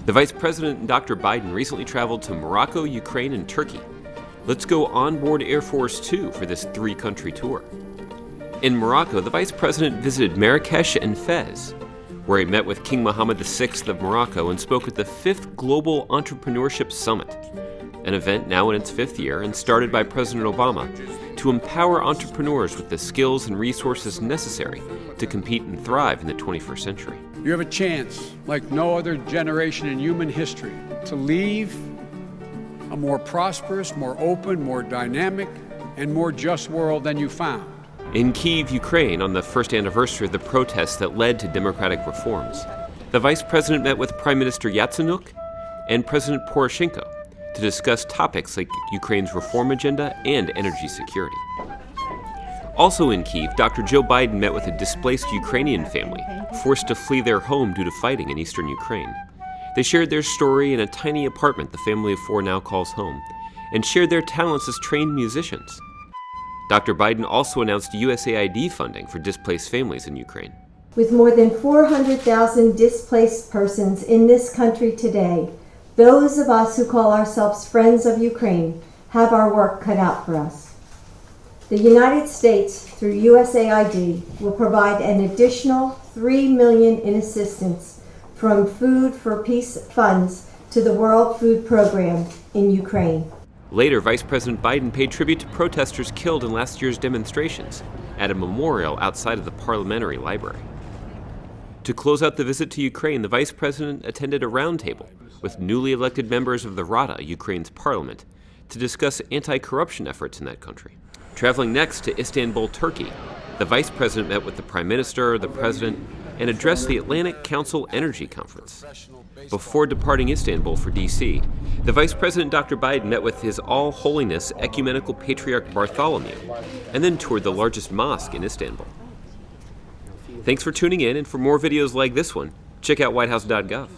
The Vice President and Dr. Biden recently traveled to Morocco, Ukraine, and Turkey. Let's go on board Air Force Two for this three-country tour. In Morocco, the Vice President visited Marrakesh and Fez, where he met with King Mohammed VI of Morocco and spoke at the 5th Global Entrepreneurship Summit, an event now in its 5th year and started by President Obama to empower entrepreneurs with the skills and resources necessary to compete and thrive in the 21st century. You have a chance, like no other generation in human history, to leave a more prosperous, more open, more dynamic, and more just world than you found. In Kyiv, Ukraine, on the first anniversary of the protests that led to democratic reforms, the Vice President met with Prime Minister Yatsenyuk and President Poroshenko to discuss topics like Ukraine's reform agenda and energy security. Also in Kyiv, Dr. Joe Biden met with a displaced Ukrainian family forced to flee their home due to fighting in eastern Ukraine. They shared their story in a tiny apartment the family of four now calls home, and shared their talents as trained musicians. Dr. Biden also announced USAID funding for displaced families in Ukraine. With more than 400,000 displaced persons in this country today, those of us who call ourselves friends of Ukraine have our work cut out for us. The United States, through USAID, will provide an additional $3 million in assistance from Food for Peace funds to the World Food Program in Ukraine. Later, Vice President Biden paid tribute to protesters killed in last year's demonstrations at a memorial outside of the Parliamentary Library. To close out the visit to Ukraine, the Vice President attended a roundtable with newly elected members of the Rada, Ukraine's parliament, to discuss anti-corruption efforts in that country. Traveling next to Istanbul, Turkey, the Vice President met with the Prime Minister, the President, and addressed the Atlantic Council Energy Conference. Before departing Istanbul for D.C., the Vice President Dr. Biden met with His All Holiness Ecumenical Patriarch Bartholomew, and then toured the largest mosque in Istanbul. Thanks for tuning in, and for more videos like this one, check out whitehouse.gov.